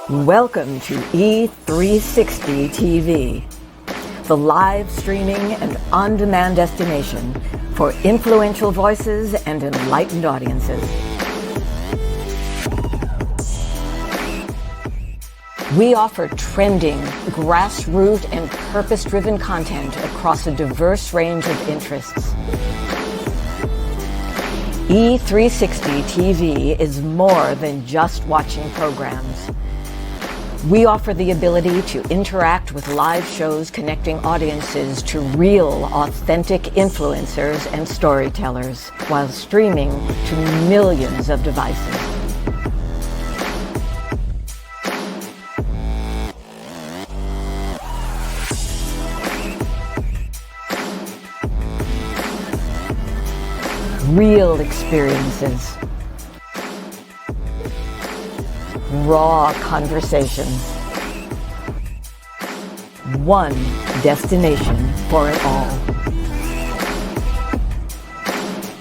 Welcome to E360 TV, the live streaming and on-demand destination for influential voices and enlightened audiences. We offer trending, grassroots, and purpose-driven content across a diverse range of interests. E360 TV is more than just watching programs. We offer the ability to interact with live shows connecting audiences to real, authentic influencers and storytellers while streaming to millions of devices. Real experiences. Raw conversations. One destination for it all.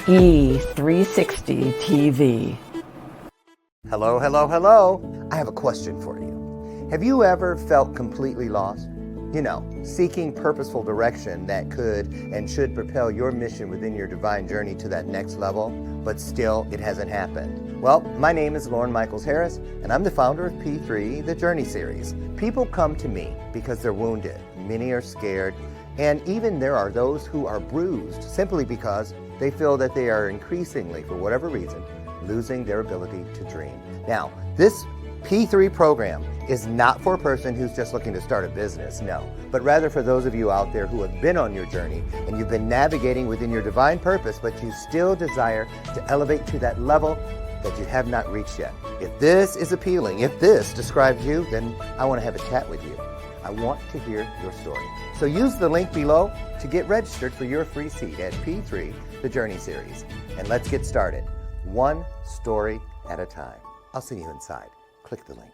E360 TV. Hello, hello, hello. I have a question for you. Have you ever felt completely lost? You know, seeking purposeful direction that could and should propel your mission within your divine journey to that next level, but still it hasn't happened. Well, my name is Loren Michaels-Harris, and I'm the founder of P3, the Journey Series. People come to me because they're wounded, many are scared, and even there are those who are bruised simply because they feel that they are increasingly, for whatever reason, losing their ability to dream. Now, this P3 program is not for a person who's just looking to start a business, no, but rather for those of you out there who have been on your journey and you've been navigating within your divine purpose, but you still desire to elevate to that level that you have not reached yet. If this is appealing, if this describes you, then I want to have a chat with you. I want to hear your story. So use the link below to get registered for your free seat at P3, the Journey Series. And let's get started, one story at a time. I'll see you inside. Click the link.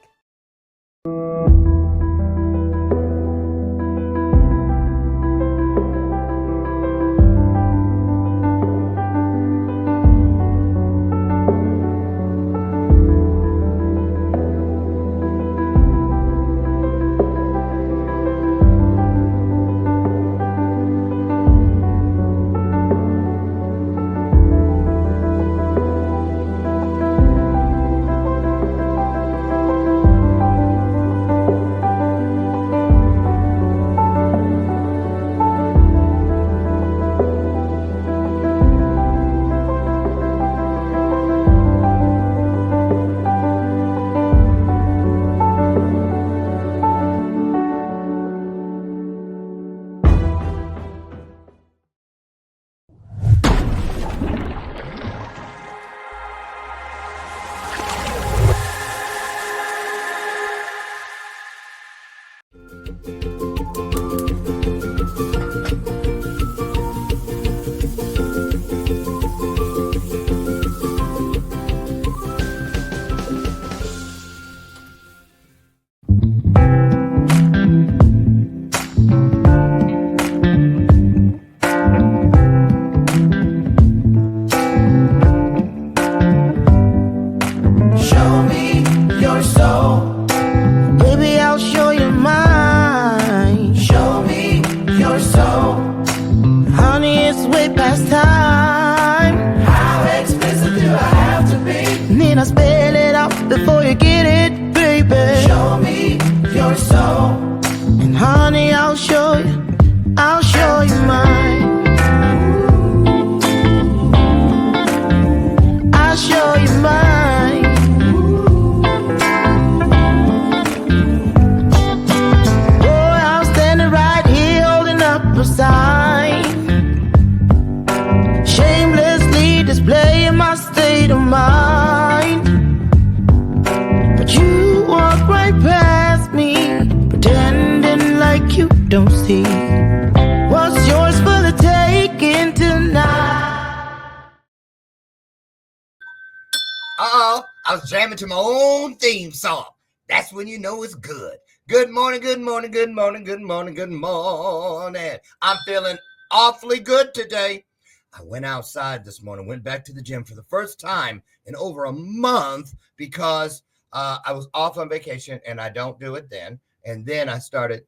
I was jamming to my own theme song. That's when you know it's good. Good morning, good morning, good morning, good morning, good morning. I'm feeling awfully good today. I went outside this morning, went back to the gym for the first time in over a month because I was off on vacation, and I don't do it then. And then I started,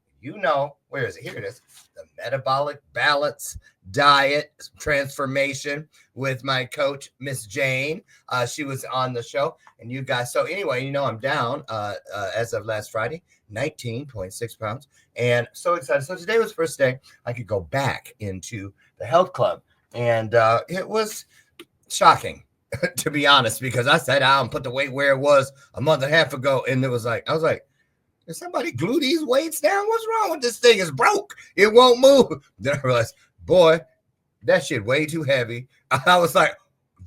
where is it? Here it is. The Metabolic Balance Diet Transformation with my coach, Miss Jane. She was on the show, and you guys. So anyway, I'm down as of last Friday, 19.6 pounds, and so excited. So today was the first day I could go back into the health club, and it was shocking, to be honest, because I sat down and put the weight where it was a month and a half ago, and I was like, did somebody glue these weights down? What's wrong with this thing? It's broke. It won't move. Then I realized, boy, that shit way too heavy. I was like,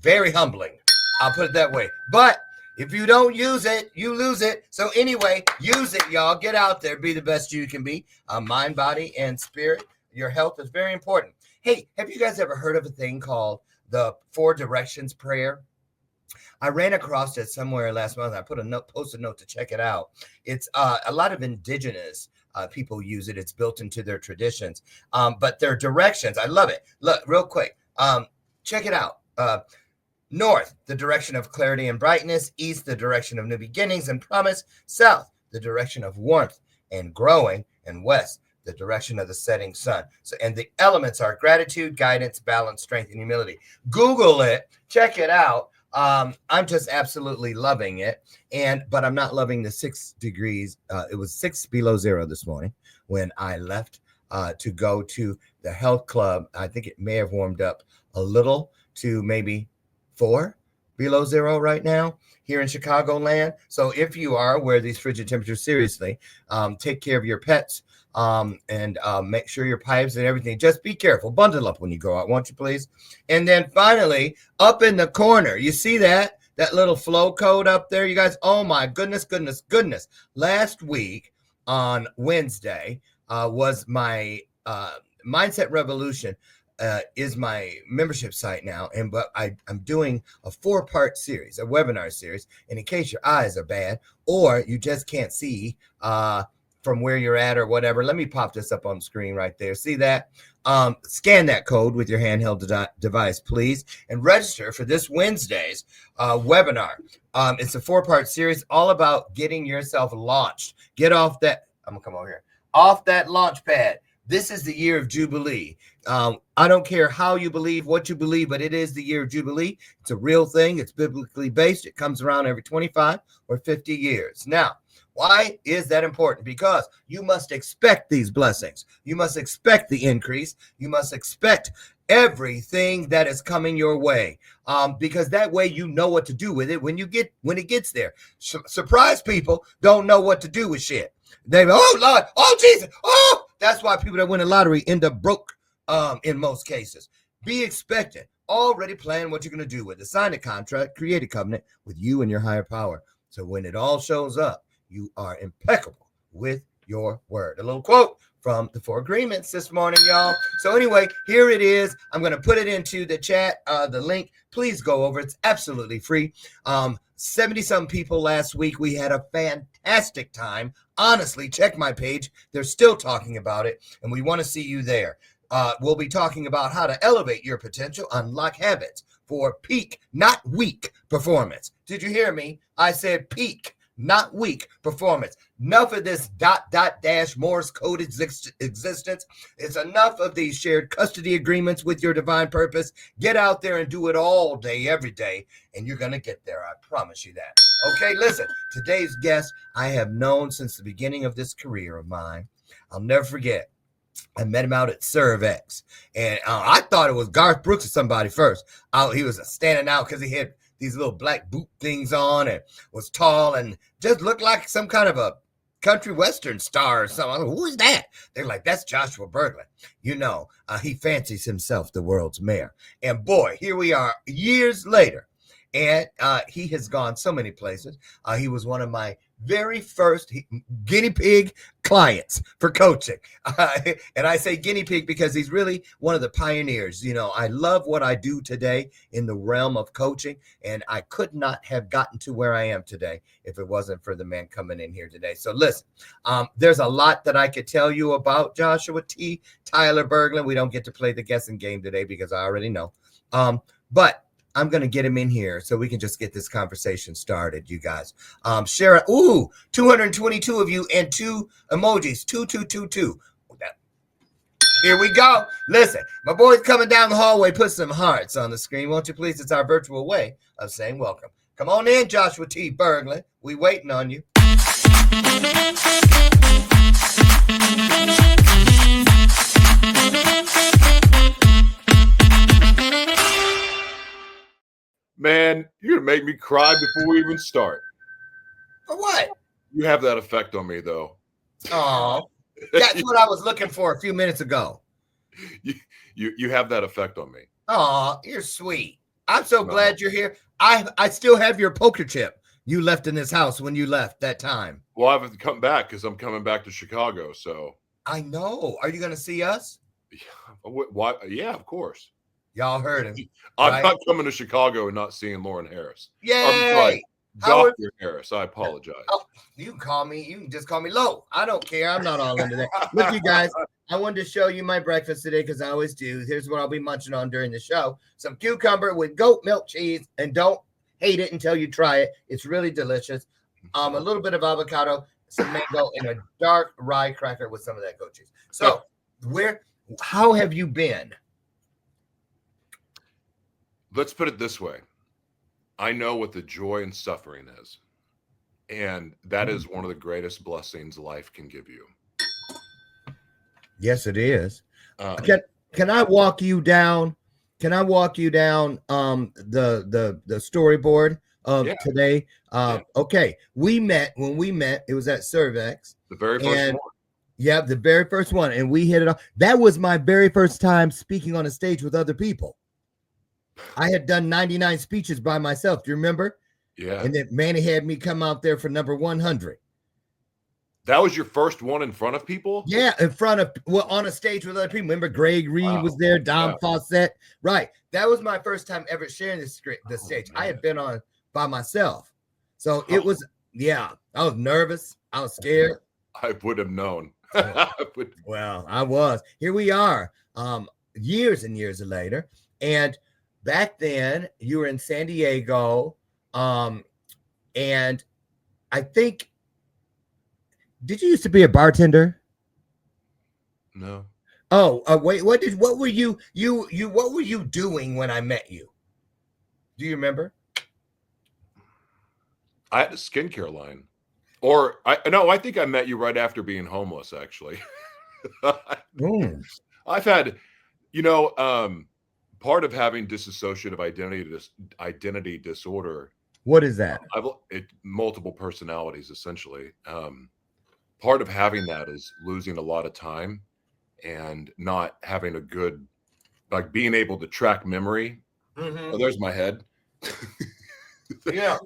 very humbling. I'll put it that way. But if you don't use it, you lose it. So anyway, use it, y'all. Get out there. Be the best you can be. Mind, body, and spirit. Your health is very important. Hey, have you guys ever heard of a thing called the 4 Directions prayer? I ran across it somewhere last month. I put a post-it note to check it out. It's a lot of indigenous people use it. It's built into their traditions. But their directions, I love it. Look, real quick. Check it out. North, the direction of clarity and brightness. East, the direction of new beginnings and promise. South, the direction of warmth and growing. And west, the direction of the setting sun. So, and the elements are gratitude, guidance, balance, strength, and humility. Google it. Check it out. I'm just absolutely loving it. But I'm not loving the 6 degrees. It was 6 below zero this morning when I left to go to the health club. I think it may have warmed up a little to maybe 4 below zero right now here in Chicagoland. So if you are, wear these frigid temperatures seriously. Take care of your pets. And make sure your pipes and everything, just be careful, bundle up when you go out, won't you please? And then finally, up in the corner, you see that little flow code up there, you guys? Oh my goodness. Last week on Wednesday was my Mindset Revolution is my membership site now, but I'm doing a 4-part series, a webinar series, and in case your eyes are bad or you just can't see from where you're at or whatever, let me pop this up on the screen right there. See that? Scan that code with your handheld device, please, and register for this Wednesday's webinar. It's a 4-part series all about getting yourself launched. Get off that, I'm gonna come over here, off that launch pad. This is the year of Jubilee. I don't care how you believe, what you believe, but it is the year of Jubilee. It's a real thing. It's biblically based. It comes around every 25 or 50 years. Now, why is that important? Because you must expect these blessings. You must expect the increase. You must expect everything that is coming your way. Because that way you know what to do with it when it gets there. Surprise people don't know what to do with shit. They go, oh Lord, oh Jesus, oh. That's why people that win the lottery end up broke in most cases. Be expectant. Already plan what you're going to do with it. Sign a contract, create a covenant with you and your higher power. So when it all shows up, you are impeccable with your word. A little quote from the 4 Agreements this morning, y'all. So anyway, here it is. I'm going to put it into the chat, the link. Please go over. It's absolutely free. 70-some people last week. We had a fantastic time. Honestly, check my page. They're still talking about it, and we want to see you there. We'll be talking about how to elevate your potential, unlock habits for peak, not weak performance. Did you hear me? I said peak, not weak performance. Enough of this ... Morse code existence. It's enough of these shared custody agreements with your divine purpose. Get out there and do it all day, every day, and you're going to get there. I promise you that. Okay, listen, today's guest I have known since the beginning of this career of mine. I'll never forget. I met him out at Cervex, and I thought it was Garth Brooks or somebody first. He was standing out because he had these little black boot things on and was tall and just looked like some kind of a country western star or something. I was like, who is that? They're like, that's Joshua Berglan. He fancies himself the world's mayor. And boy, here we are years later. And he has gone so many places. He was one of my very first guinea pig clients for coaching. And I say guinea pig because he's really one of the pioneers. I love what I do today in the realm of coaching, and I could not have gotten to where I am today if it wasn't for the man coming in here today. So listen, there's a lot that I could tell you about Joshua Tyler Berglan. We don't get to play the guessing game today because I already know. But I'm going to get him in here so we can just get this conversation started, you guys. Sharon, 222 of you and 2 emojis, 2222. Here we go. Listen, my boy's coming down the hallway. Put some hearts on the screen, won't you please? It's our virtual way of saying welcome. Come on in, Joshua T. Berglan. We waiting on you. Man, you're going to make me cry before we even start. For what? You have that effect on me, though. Oh, that's what I was looking for a few minutes ago. You have that effect on me. Oh, you're sweet. I'm so glad you're here. I still have your poker chip you left in this house when you left that time. Well, I haven't come back because I'm coming back to Chicago, so. I know. Are you going to see us? Why? Yeah, of course. Y'all heard him. I'm not coming to Chicago and not seeing Loren Harris. Yay! Dr. Harris, I apologize. Oh, you can just call me Lo. I don't care. I'm not all into that. Look, you guys, I wanted to show you my breakfast today because I always do. Here's what I'll be munching on during the show. Some cucumber with goat milk cheese, and don't hate it until you try it. It's really delicious. A little bit of avocado, some mango, and a dark rye cracker with some of that goat cheese. So, how have you been? Let's put it this way. I know what the joy and suffering is. And that is one of the greatest blessings life can give you. Yes, it is. Can I walk you down? Can I walk you down the storyboard of today? Okay. When we met, it was at Cervex. The very first one. Yeah, the very first one. And we hit it off. That was my very first time speaking on a stage with other people. I had done 99 speeches by myself. Do you remember? Yeah. And then Manny had me come out there for number 100. That was your first one in front of people? Yeah, on a stage with other people. Remember, Greg Reed was there, Dom Fawcett. Right. That was my first time ever sharing the stage. I had been on by myself. So it was, I was nervous. I was scared. I would have known. Well, I was. Here we are, years and years later. And back then, you were in San Diego, and I think, did you used to be a bartender? No. Oh, wait, what were you doing when I met you? Do you remember? I had a skincare line. I think I met you right after being homeless, actually. I've had, part of having dissociative identity disorder. What is that? Multiple personalities, essentially. Part of having that is losing a lot of time and not having a good, like being able to track memory. Mm-hmm. Oh, there's my head. Yeah.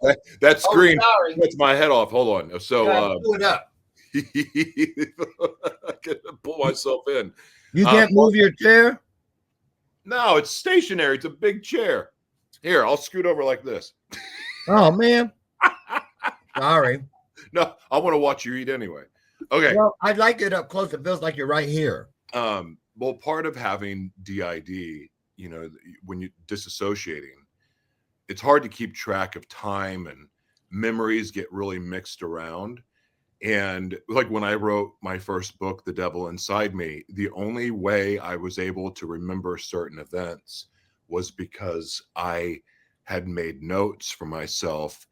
that screen puts my head off. Hold on. So pull it up. I can pull myself in. You can't move your chair? No, it's stationary. It's a big chair. Here, I'll scoot over like this. Oh, man. Sorry. No, I want to watch you eat anyway. Okay. Well, I'd like it up close. It feels like you're right here. Well, part of having DID, when you're disassociating, it's hard to keep track of time and memories get really mixed around. And like when I wrote my first book, The Devil Inside Me, the only way I was able to remember certain events was because I had made notes for myself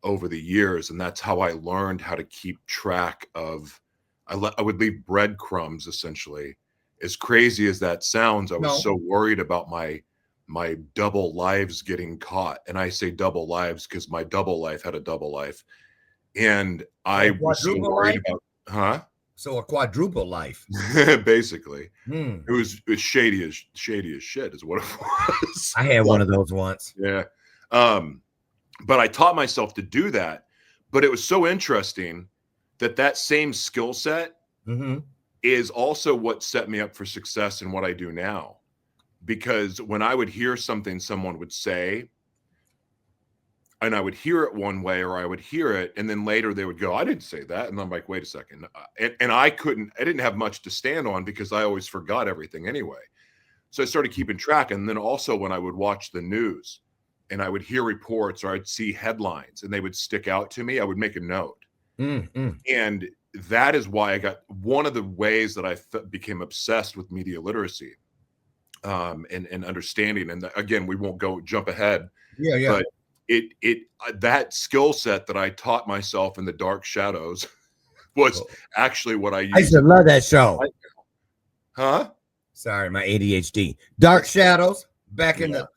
over the years. And that's how I learned how to keep track of, I would leave breadcrumbs, essentially. As crazy as that sounds, I was so worried about my double lives getting caught. And I say double lives because my double life had a double life. And I was so worried about, So a quadruple life. Basically. It was shady as shit is what it was. I had one of those once. Yeah. But I taught myself to do that. But it was so interesting that same skill set is also what set me up for success in what I do now. Because when I would hear something someone would say, and I would hear it one way, or I would hear it, and then later they would go, I didn't say that. And I'm like, wait a second. And I didn't have much to stand on because I always forgot everything anyway. So I started keeping track. And then also when I would watch the news, and I would hear reports or I'd see headlines and they would stick out to me, I would make a note. And that is why I got one of the ways that I became obsessed with media literacy and understanding. And again, we won't jump ahead. But that skill set that I taught myself in the dark shadows was actually what I used. I used to love that show. Huh? Sorry, my ADHD. Dark Shadows. Back in the.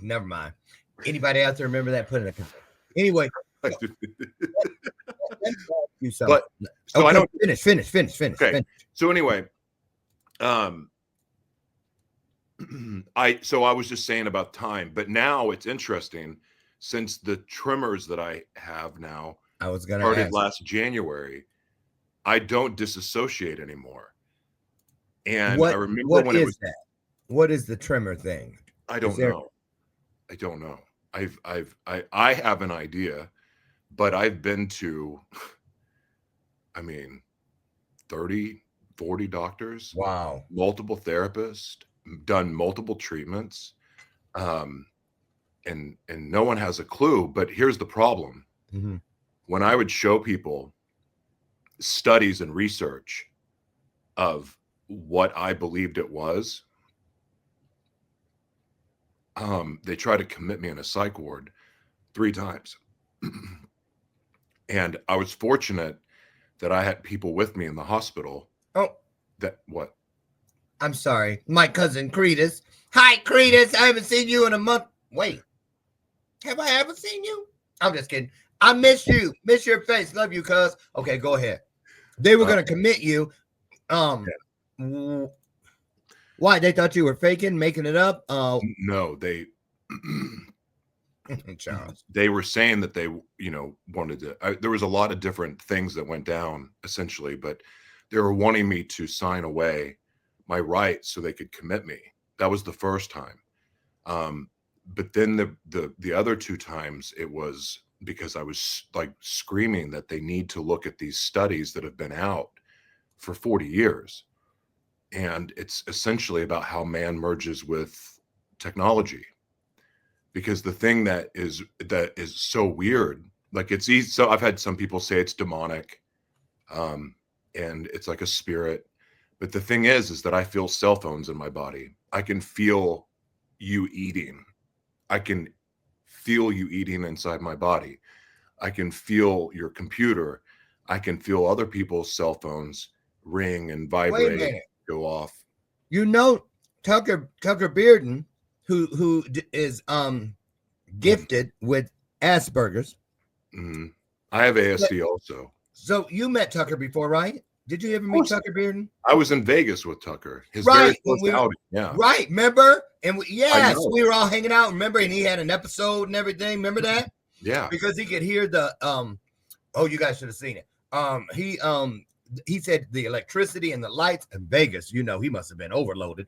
Never mind. Anybody out there remember that? Put it in a. Anyway. But so okay, I don't finish. Okay. Finish. So anyway, I was just saying about time, but now it's interesting since the tremors that I have now started last January, I don't disassociate anymore. And I remember when it was that? What is the tremor thing? I don't know. I have an idea, but I've been to 30, 40 doctors. Wow. Multiple therapists, done multiple treatments. And no one has a clue, but here's the problem. When I would show people studies and research of what I believed it was, they tried to commit me in a psych ward 3 times. And I was fortunate that I had people with me in the hospital. What? I'm sorry. My cousin Cretus. Hi, Cretus. I haven't seen you in a month. Wait. Have I ever seen you? I'm just kidding. I miss you. Miss your face. Love you, cuz. Okay, go ahead. They were going to commit you. Why? They thought you were faking, making it up? No, they Charles. They were saying that they, wanted to. There was a lot of different things that went down, essentially, but they were wanting me to sign away my rights so they could commit me. That was the first time. But then the other 2 times, it was because I was like screaming that they need to look at these studies that have been out for 40 years. And it's essentially about how man merges with technology. Because the thing that is so weird, like it's easy. So I've had some people say it's demonic, and it's like a spirit. But the thing is that I feel cell phones in my body. I can feel you eating. I can feel you eating inside my body. I can feel your computer. I can feel other people's cell phones ring and vibrate, go off. Tucker Bearden, who is gifted with Asperger's. I have ASD also. So you met Tucker before, right? Did you ever meet Tucker Bearden? I was in Vegas with Tucker. His very first outing. Yeah. Right. Remember? And we were all hanging out. Remember? And he had an episode and everything. Remember that? Yeah. Because he could hear the you guys should have seen it. He said the electricity and the lights in Vegas, he must have been overloaded.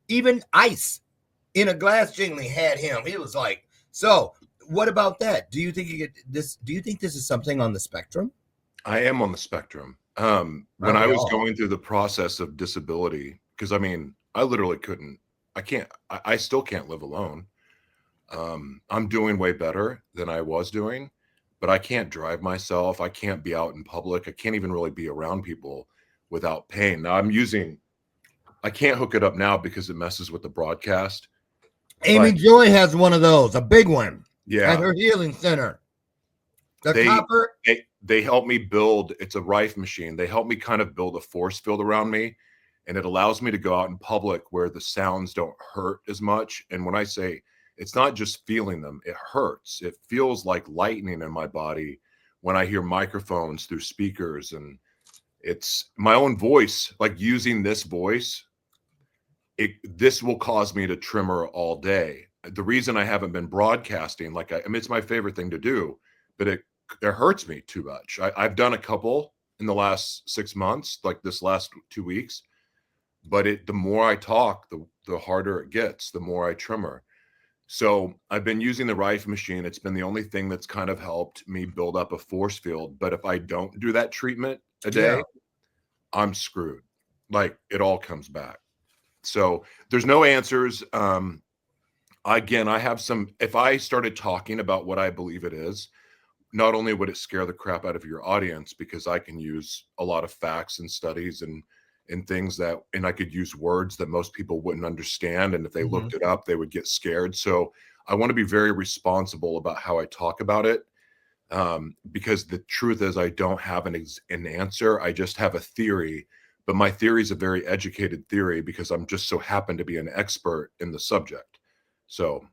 Even ice in a glass jingling had him. He was like, so what about that? Do you think do you think this is something on the spectrum? I am on the spectrum. When I was going through the process of disability, because I literally I still can't live alone. I'm doing way better than I was doing, but I can't drive myself. I can't be out in public. I can't even really be around people without pain. Now I can't hook it up now because it messes with the broadcast. Amy Joy has one of those, a big one. Yeah. At her healing center. They help me build, it's a Rife machine. They help me kind of build a force field around me, and it allows me to go out in public where the sounds don't hurt as much. And when I say it's not just feeling them, it hurts. It feels like lightning in my body when I hear microphones through speakers, and it's my own voice, like using this voice. This will cause me to tremor all day. The reason I haven't been broadcasting, it's my favorite thing to do, but it hurts me too much. I've done a couple in the last 6 months, like this last 2 weeks, but the more I talk, the harder it gets, the more I tremor. So I've been using the Rife machine. It's been the only thing that's kind of helped me build up a force field. But if I don't do that treatment a day, I'm screwed. Like it all comes back. So there's no answers. Again, I have some, if I started talking about what I believe it is, not only would it scare the crap out of your audience, because I can use a lot of facts and studies and things that, and I could use words that most people wouldn't understand. And if they looked it up, they would get scared. So I want to be very responsible about how I talk about it. Because the truth is I don't have an answer. I just have a theory, but my theory is a very educated theory because I'm just so happen to be an expert in the subject. So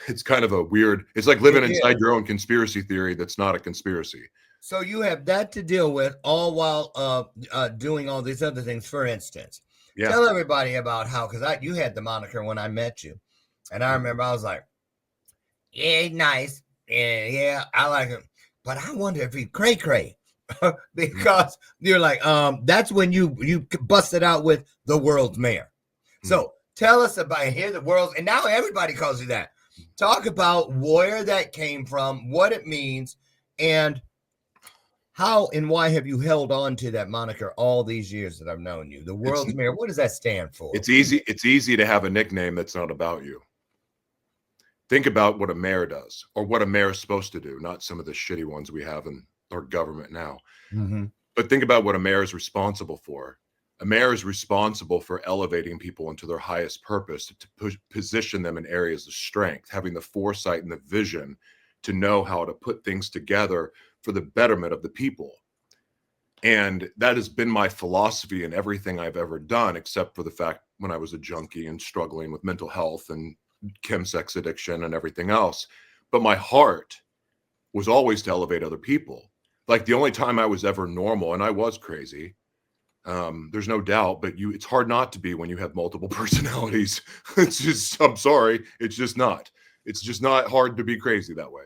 it's kind of a weird, it's like living inside your own conspiracy theory that's not a conspiracy. So you have that to deal with all while doing all these other things. For instance, tell everybody about how, because you had the moniker when I met you. And I remember I was like, yeah, he's nice. Yeah, I like him. But I wonder if he's cray-cray. Because you're like, that's when you busted out with the world's mayor. So tell us about here, the world's, and now everybody calls you that. Talk about where that came from, what it means, and how and why have you held on to that moniker all these years that I've known you? The world's mayor, what does that stand for? It's easy to have a nickname that's not about you. Think about what a mayor does, or what a mayor is supposed to do, not some of the shitty ones we have in our government now. But think about what a mayor is responsible for. A mayor is responsible for elevating people into their highest purpose, to position them in areas of strength, having the foresight and the vision to know how to put things together for the betterment of the people. And that has been my philosophy in everything I've ever done, except for the fact when I was a junkie and struggling with mental health and chemsex addiction and everything else. But my heart was always to elevate other people. Like the only time I was ever normal, and I was crazy, there's no doubt, but it's hard not to be when you have multiple personalities. It's just, I'm sorry, it's just not hard to be crazy that way,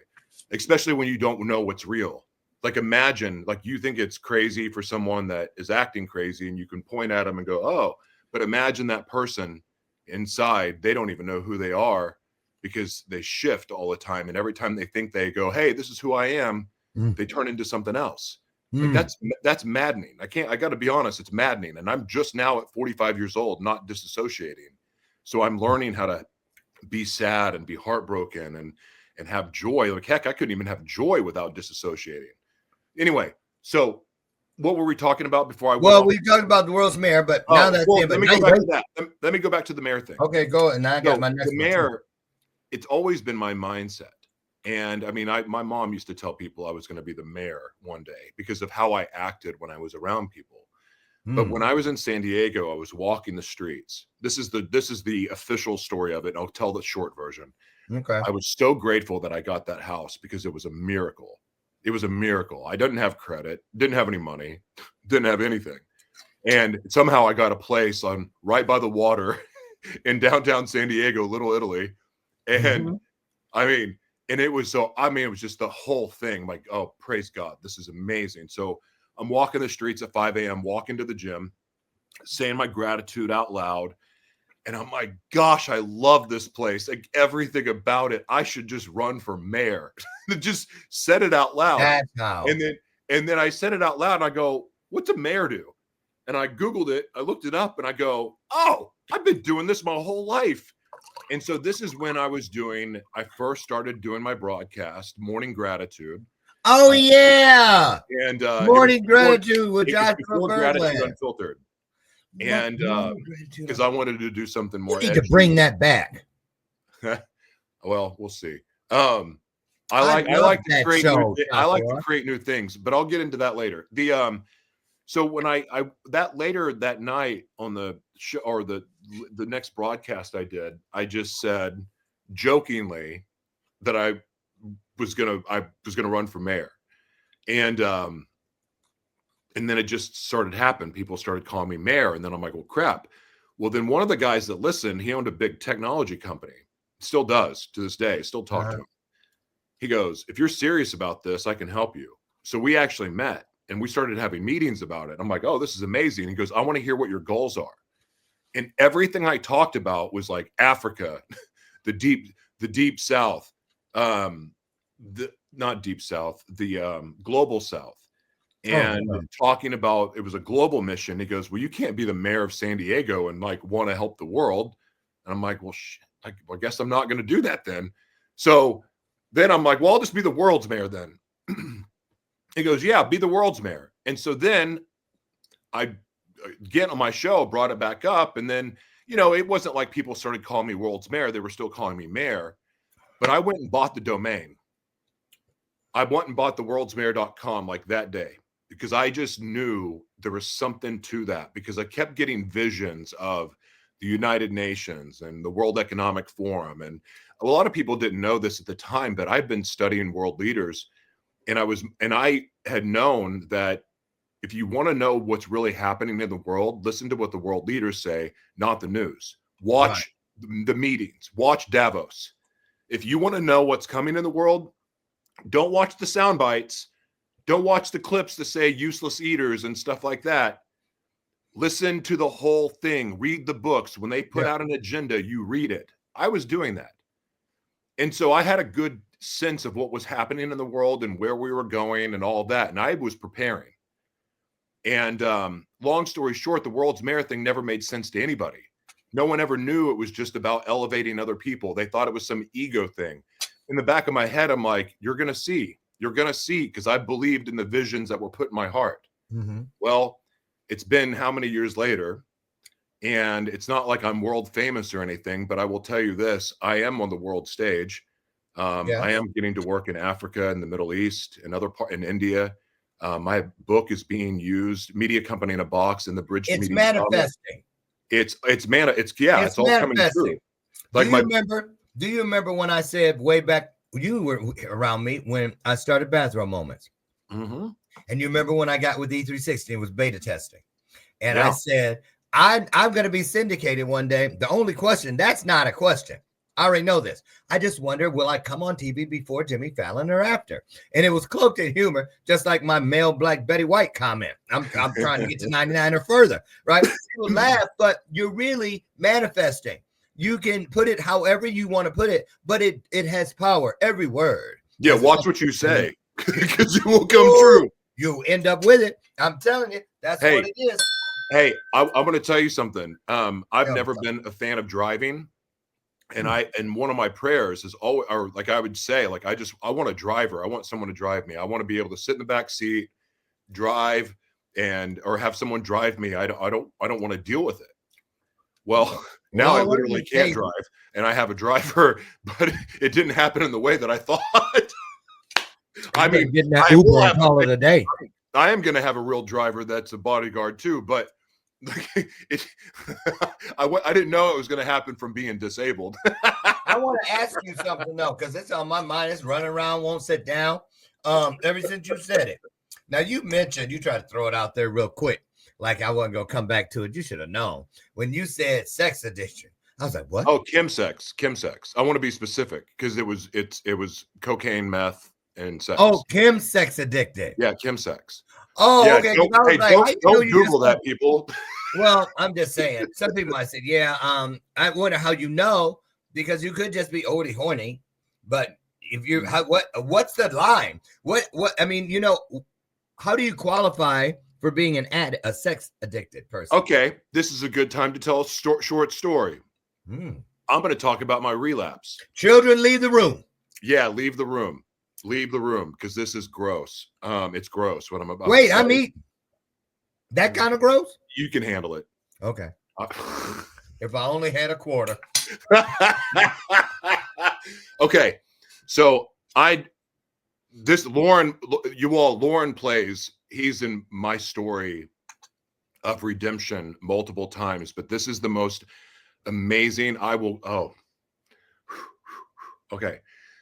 especially when you don't know what's real. Like imagine, like you think it's crazy for someone that is acting crazy and you can point at them and go, oh, but imagine that person inside, they don't even know who they are because they shift all the time. And every time they think they go, hey, this is who I am, they turn into something else. Like that's maddening. I got to be honest, it's maddening. And I'm just now at 45 years old, not disassociating. So I'm learning how to be sad and be heartbroken and have joy. Like, heck, I couldn't even have joy without disassociating. Anyway, so what were we talking about before I went off? We talked about the world's mayor, but now that's let me go back to that. Let me go back to the mayor thing. Okay, go. And I got my next the mayor, it's always been my mindset. And I mean, my mom used to tell people I was going to be the mayor one day because of how I acted when I was around people. But when I was in San Diego, I was walking the streets. This is the official story of it. And I'll tell the short version. Okay. I was so grateful that I got that house because it was a miracle. It was a miracle. I didn't have credit, didn't have any money, didn't have anything. And somehow I got a place on right by the water in downtown San Diego, Little Italy. And I mean, and it was it was just the whole thing. Like, oh, praise God, this is amazing. So I'm walking the streets at 5 a.m., walking to the gym, saying my gratitude out loud. And I'm like, gosh, I love this place. Like everything about it. I should just run for mayor. Just said it out loud. That's how. And then I said it out loud and I go, what's a mayor do? And I Googled it. I looked it up and I go, oh, I've been doing this my whole life. And so this is when I first started doing my broadcast, Morning Gratitude. Oh, yeah. And Morning Gratitude with Josh Gratitude Unfiltered. And because I wanted to do something more. You need to bring that back. Well, we'll see. I like to create new things, but I'll get into that later. So when that night on the show or the next broadcast I did, I just said jokingly that I was gonna run for mayor, and then it just started happening. People started calling me mayor, and then I'm like, well, crap. Well, then one of the guys that listened, he owned a big technology company, still does to this day. Still talk to him. He goes, if you're serious about this, I can help you. So we actually met. And we started having meetings about it. I'm like, oh, this is amazing. He goes, I want to hear what your goals are. And everything I talked about was like Africa, the deep South, not deep South, the global South. And talking about, it was a global mission. He goes, well, you can't be the mayor of San Diego and like want to help the world. And I'm like, well, shit. I guess I'm not going to do that then. So then I'm like, well, I'll just be the world's mayor then. He goes, yeah, be the world's mayor. And so then I get on my show, brought it back up. And then, it wasn't like people started calling me world's mayor. They were still calling me mayor. But I went and bought the domain. I went and bought the worldsmayor.com like that day, because I just knew there was something to that, because I kept getting visions of the United Nations and the World Economic Forum. And a lot of people didn't know this at the time, but I've been studying world leaders, and I had known that if you want to know what's really happening in the world, listen to what the world leaders say, not the news. Watch the meetings, watch Davos. If you want to know what's coming in the world, don't watch the sound bites. Don't watch the clips that say useless eaters and stuff like that. Listen to the whole thing. Read the books. When they put out an agenda, you read it. I was doing that. And so I had a good sense of what was happening in the world and where we were going and all that. And I was preparing. And long story short, the world's mayor thing never made sense to anybody. No one ever knew it was just about elevating other people. They thought it was some ego thing. In the back of my head, I'm like, you're going to see, because I believed in the visions that were put in my heart. Mm-hmm. Well, it's been how many years later, and it's not like I'm world famous or anything, but I will tell you this, I am on the world stage. I am getting to work in Africa and the Middle East and in India. My book is being used, Media Company in a Box, in the Bridge to It's Media manifesting. Summit. It's all coming true. Like Do you remember when I said way back, you were around me when I started Bathrobe Moments? Mm-hmm. And you remember when I got with E360, it was beta testing. And I said, I'm going to be syndicated one day. The only question, that's not a question. I already know this. I just wonder, will I come on TV before Jimmy Fallon or after? And it was cloaked in humor, just like my male black Betty White comment. I'm trying to get to 99 or further, right? People laugh, but you're really manifesting. You can put it however you want to put it, but it has power. Every word. Yeah, watch what you say, because it will come true. You end up with it. I'm telling you, that's what it is. Hey, I'm going to tell you something. I've never been a fan of driving. And one of my prayers is always, or like I would say, like I want a driver. I want someone to drive me. I want to be able to sit in the back seat, drive, or have someone drive me. I don't want to deal with it. Well, now I literally can't drive, and I have a driver, but it didn't happen in the way that I thought. I mean, getting that Uber and call it a day. I am going to have a real driver that's a bodyguard too, but I didn't know it was going to happen from being disabled. I want to ask you something though, because it's on my mind. It's running around, won't sit down. Ever since you said it. Now you mentioned, you tried to throw it out there real quick, like I wasn't going to come back to it. You should have known when you said sex addiction. I was like, what? Oh, chemsex. I want to be specific because it was cocaine, meth, and sex. Oh, chemsex addicted. Yeah, chemsex. Oh, yeah, okay. Don't Google that, people. Well, I'm just saying. Some people might say, "Yeah, I wonder how you know," because you could just be already horny. But if you, what's the line? What? I mean, how do you qualify for being a sex addicted person? Okay, this is a good time to tell a short story. I'm going to talk about my relapse. Children, leave the room. Yeah, leave the room. Leave the room, because this is gross. It's gross what I'm about. Wait, I'm eating. That kind of gross? You can handle it. Okay. If I only had a quarter. Okay. So Loren plays, he's in my story of redemption multiple times, but this is the most amazing. Okay.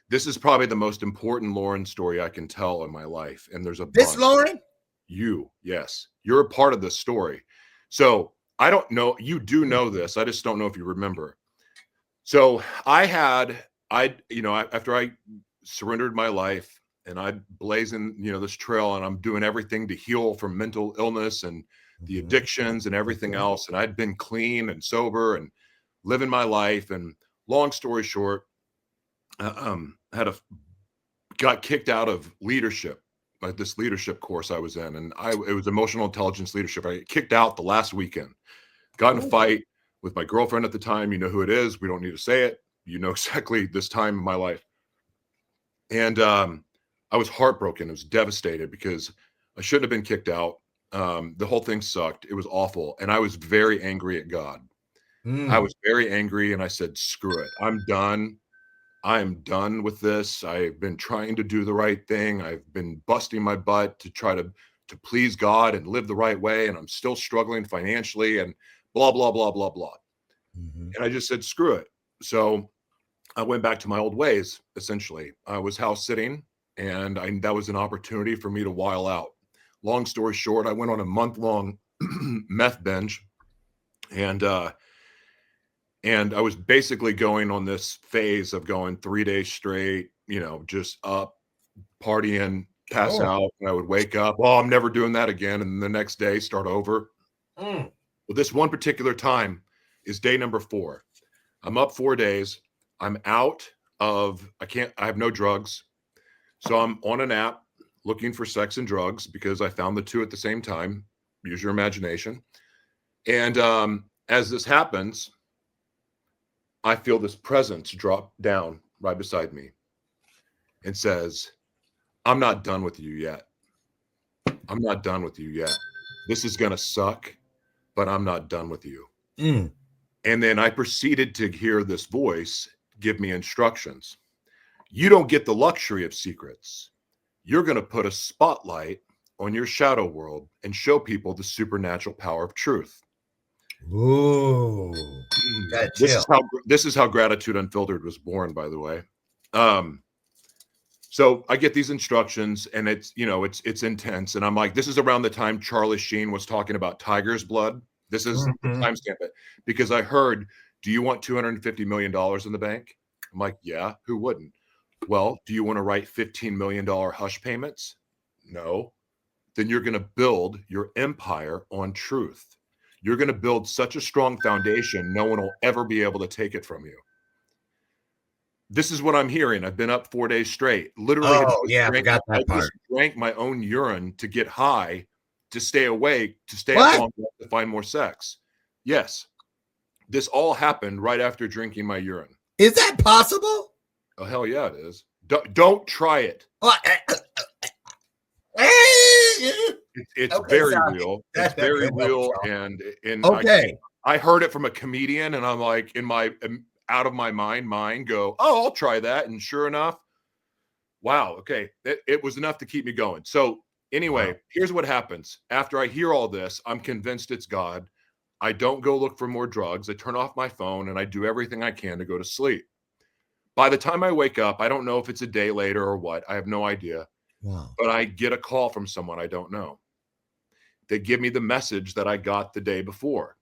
This is probably the most important Loren story I can tell in my life. And there's this Loren? Yes. You're a part of the story. So I don't know. You do know this. I just don't know if you remember. So after I surrendered my life and I blazing, this trail, and I'm doing everything to heal from mental illness and the addictions and everything else. And I'd been clean and sober and living my life. And long story short, got kicked out of leadership, like this leadership course I was in, and it was emotional intelligence leadership. I got kicked out the last weekend. Got in a fight with my girlfriend at the time. You know who it is. We don't need to say it. you know exactly this time in my life. And I was heartbroken. I was devastated because I shouldn't have been kicked out. The whole thing sucked. It was awful. And I was very angry at God. I was very angry, and I said, screw it. I'm done. I am done with this. I've been trying to do the right thing. I've been busting my butt to try to please God and live the right way. And I'm still struggling financially and blah, blah, blah, blah, blah. And I just said, screw it. So I went back to my old ways, essentially. I was house sitting, and that was an opportunity for me to while out. Long story short, I went on a month-long meth binge, and I was basically going on this phase of going 3 days straight, you know, just up, partying, pass out, and I would wake up. Oh, I'm never doing that again. And the next day start over. Well, this one particular time is day number 4. I'm up 4 days. I'm out of, I have no drugs. So I'm on an app looking for sex and drugs because I found the two at the same time. Use your imagination. And as this happens, I feel this presence drop down right beside me and says, I'm not done with you yet. I'm not done with you yet. This is going to suck, but I'm not done with you. And then I proceeded to hear this voice give me instructions. You don't get the luxury of secrets. You're going to put a spotlight on your shadow world and show people the supernatural power of truth. Ooh. This is how Gratitude Unfiltered was born, by the way. So I get these instructions, and it's, you know, it's intense. And I'm like, this is around the time Charlie Sheen was talking about tiger's blood. This is the timestamp it, because I heard, do you want $250 million in the bank? I'm like, yeah, who wouldn't? Well, do you want to write $15 million hush payments? No. Then you're going to build your empire on truth. You're going to build such a strong foundation, no one will ever be able to take it from you. This is what I'm hearing. I've been up 4 days straight. Literally, I forgot that part. I just drank my own urine to get high, to stay awake, to stay up longer, to find more sex. Yes, this all happened right after drinking my urine. Is that possible? Oh, hell yeah, it is. Don't try it. It's Okay, very sorry. real. It's very real. And okay, I heard it from a comedian, and I'm like, in my out of my mind go, oh, I'll try that. And sure enough, wow, okay, it was enough to keep me going. So anyway, here's what happens. After I hear all this, I'm convinced it's God. I don't go look for more drugs. I turn off my phone, and I do everything I can to go to sleep. By the time I wake up, I don't know if it's a day later or what. I have no idea. wow. But I get a call from someone I don't know. They give me the message that I got the day before.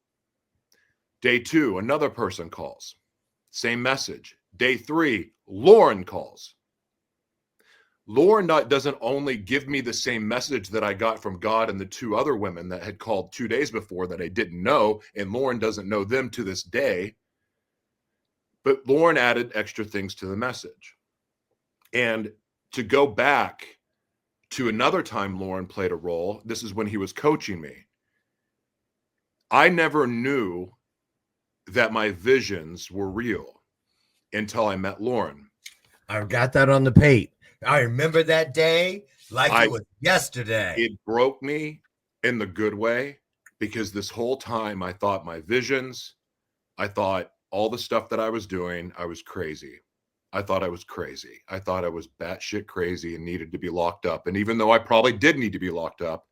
Day 2, another person calls. Same message. Day 3, Loren calls. Loren doesn't only give me the same message that I got from God and the 2 other women that had called 2 days before that I didn't know, and Loren doesn't know them to this day, but Loren added extra things to the message. And to go back to another time Loren played a role, this is when he was coaching me. I never knew that my visions were real until I met Loren. I've got that on the tape. I remember that day like it was yesterday. It broke me in the good way, because this whole time I thought my visions, I thought all the stuff that I was doing, I was crazy. I thought I was crazy. I thought I was batshit crazy and needed to be locked up. And even though I probably did need to be locked up,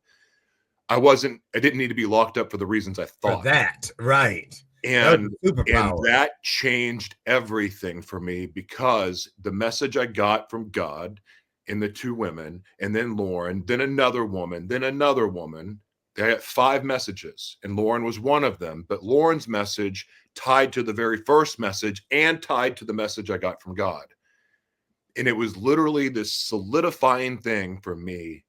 I didn't need to be locked up for the reasons I thought. For that, right. And that changed everything for me, because the message I got from God and the 2 women, and then Loren, then another woman, then another woman, they had 5 messages, and Loren was one of them. But Loren's message tied to the very first message and tied to the message I got from God. And it was literally this solidifying thing for me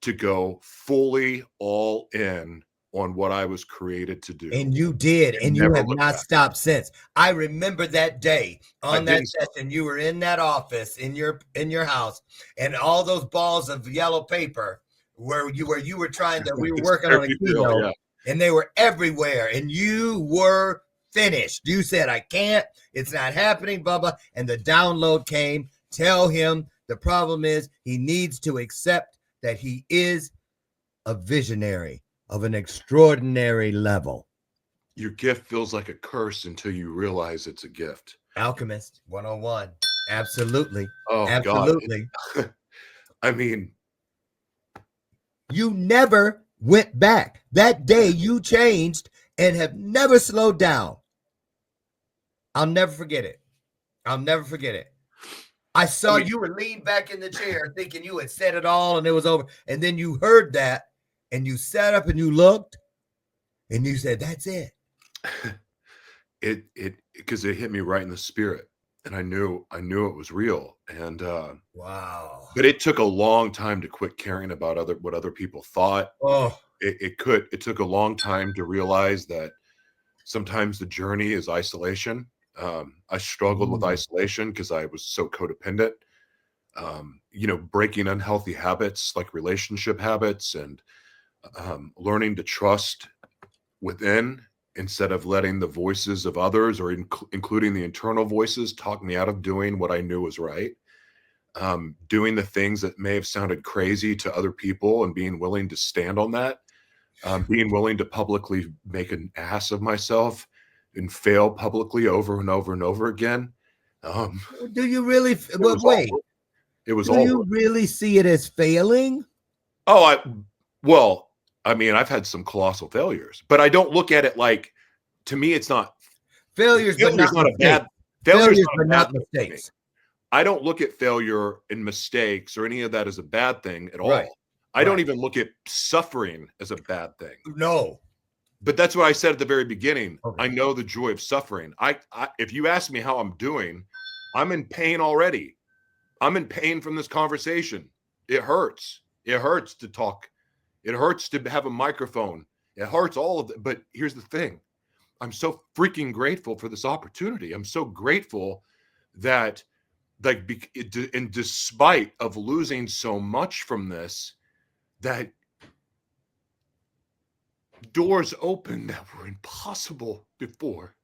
to go fully all in on what I was created to do. And you did, and you have not stopped since. I remember that day on that session. You were in that office in your house, and all those balls of yellow paper where you were trying to, we were working on a keynote, and they were everywhere, and you were finished. You said I can't. It's not happening, blah, blah. And the download came. Tell him the problem is he needs to accept that he is a visionary of an extraordinary level. Your gift feels like a curse until you realize it's a gift. Alchemist 101. Absolutely. Oh, absolutely. God. I mean, you never went back. That day you changed and have never slowed down. I'll never forget it. I'll never forget it. I saw you were leaned back in the chair thinking you had said it all and it was over. And then you heard that and you sat up and you looked and you said, that's it. Because it hit me right in the spirit, and I knew it was real. And wow. But it took a long time to quit caring about what other people thought. Oh, it took a long time to realize that sometimes the journey is isolation. I struggled with isolation because I was so codependent. Breaking unhealthy habits like relationship habits, and learning to trust within instead of letting the voices of others, or including the internal voices, talk me out of doing what I knew was right. Doing the things that may have sounded crazy to other people and being willing to stand on that. Being willing to publicly make an ass of myself and fail publicly over and over and over again. Do you really? But wait, it was do all. You really see it as failing? Oh, I mean, I've had some colossal failures, but I don't look at it like, to me, it's not failures, but not a bad failures, but not mistakes. I don't look at failure and mistakes or any of that as a bad thing at all. Right. I don't even look at suffering as a bad thing. No. But that's what I said at the very beginning. Okay. I know the joy of suffering. If you ask me how I'm doing, I'm in pain already. I'm in pain from this conversation. It hurts. It hurts to talk. It hurts to have a microphone. It hurts all of it. But here's the thing. I'm so freaking grateful for this opportunity. I'm so grateful that, and despite of losing so much from this, that doors open that were impossible before.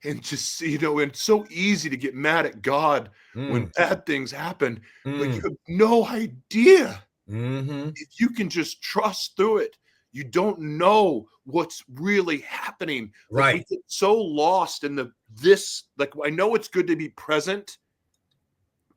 And just, and so easy to get mad at God when bad things happen, but you have no idea. If you can just trust through it, you don't know what's really happening. Right. We get so lost in I know it's good to be present,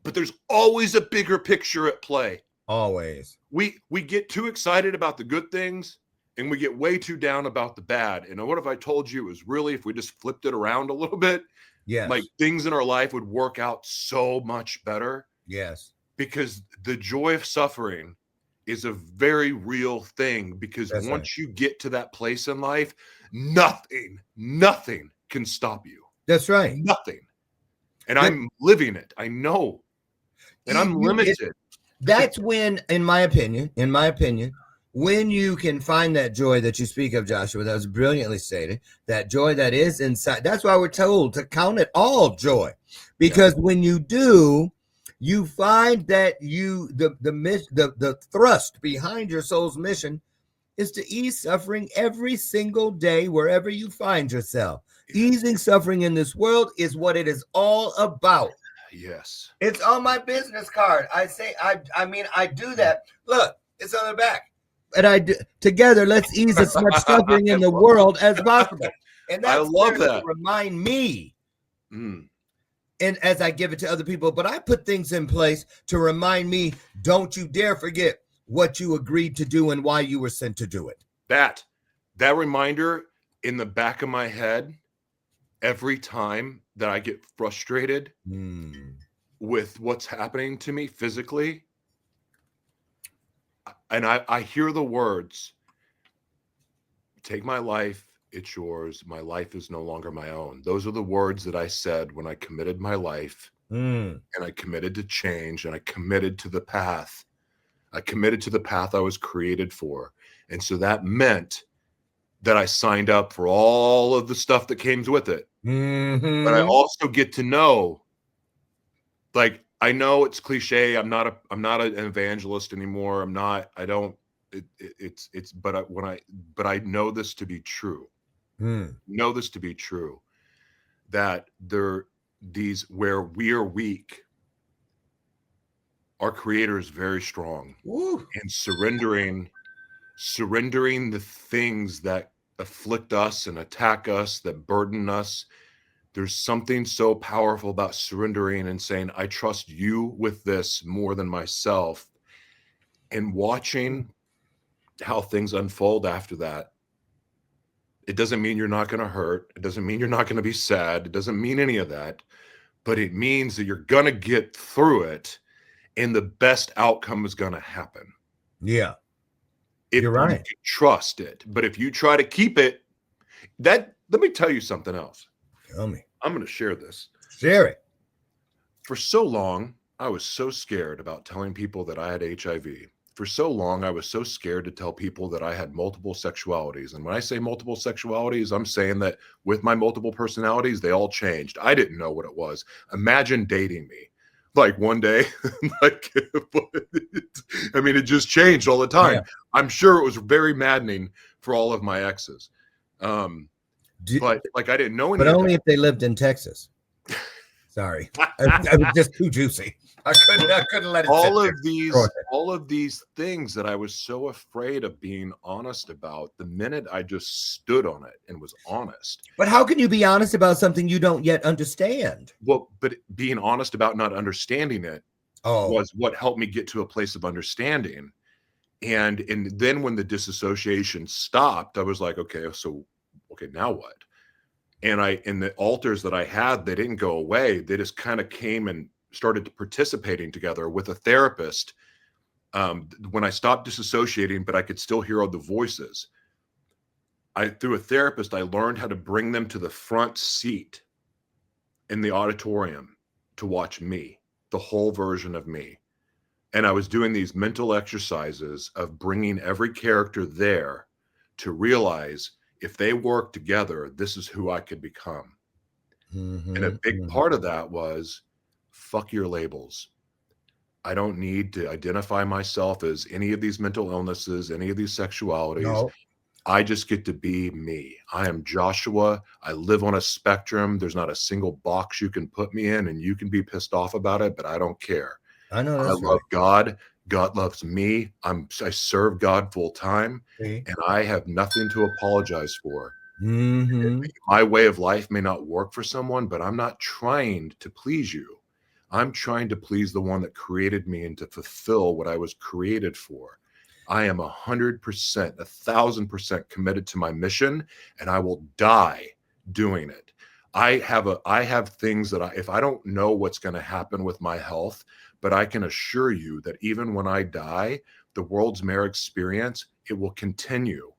but there's always a bigger picture at play. Always. We get too excited about the good things and we get way too down about the bad. And what if I told you it was really, if we just flipped it around a little bit, yes, like things in our life would work out so much better. Yes. Because the joy of suffering is a very real thing, because once you get to that place in life, nothing can stop you. That's right. Nothing. And I'm living it. I know. And I'm limited. That's when, in my opinion, when you can find that joy that you speak of, Joshua, that was brilliantly stated, that joy that is inside. That's why we're told to count it all joy, because when you do, you find that the thrust behind your soul's mission is to ease suffering every single day, wherever you find yourself. Easing suffering in this world is what it is all about. Yes. It's on my business card. I do that. Look, it's on the back. And I do together. Let's ease as much suffering in the world as possible. And that's, I love that. To remind me, and as I give it to other people, but I put things in place to remind me. Don't you dare forget what you agreed to do and why you were sent to do it. That reminder in the back of my head every time that I get frustrated with what's happening to me physically. And I hear the words, take my life, it's yours. My life is no longer my own. Those are the words that I said when I committed my life, and I committed to change, and I committed to the path. I committed to the path I was created for. And so that meant that I signed up for all of the stuff that came with it. But I also get to know, like, I know it's cliche. I'm not an evangelist anymore. But I know this to be true. Know this to be true. that where we are weak, our creator is very strong. Woo. And surrendering the things that afflict us and attack us, that burden us. There's something so powerful about surrendering and saying, I trust you with this more than myself, and watching how things unfold after that. It doesn't mean you're not going to hurt. It doesn't mean you're not going to be sad. It doesn't mean any of that, but it means that you're going to get through it and the best outcome is going to happen. Yeah. If You're right. you can trust it. But if you try to keep it, let me tell you something else. Tell me. I'm going to share this. Share it. For so long, I was so scared about telling people that I had HIV. For so long, I was so scared to tell people that I had multiple sexualities. And when I say multiple sexualities, I'm saying that with my multiple personalities, they all changed. I didn't know what it was. Imagine dating me. Like one day, like, I mean, it just changed all the time. Yeah. I'm sure it was very maddening for all of my exes. But like, I didn't know any But of only that. if they lived in Texas. Sorry. I was just too juicy. I couldn't let it all sit of there. all of these things that I was so afraid of being honest about, the minute I just stood on it and was honest. But how can you be honest about something you don't yet understand? Well, but being honest about not understanding it was what helped me get to a place of understanding. And then when the disassociation stopped, I was like, okay, now what? And the alters that I had, they didn't go away. They just kind of came and started participating together with a therapist. When I stopped disassociating, but I could still hear all the voices, through a therapist, I learned how to bring them to the front seat in the auditorium to watch me, the whole version of me. And I was doing these mental exercises of bringing every character there to realize if they work together, this is who I could become. And a big part of that was, fuck your labels. I don't need to identify myself as any of these mental illnesses, any of these sexualities. No. I just get to be me. I am Joshua. I live on a spectrum. There's not a single box you can put me in, and you can be pissed off about it, but I don't care. I know that's I love God. God loves me. I serve God full time, and I have nothing to apologize for. My way of life may not work for someone, but I'm not trying to please you. I'm trying to please the one that created me and to fulfill what I was created for. I am 100%, 1,000% committed to my mission, and I will die doing it. I have things that if I don't know what's going to happen with my health, but I can assure you that even when I die, the World's Mayor experience, it will continue.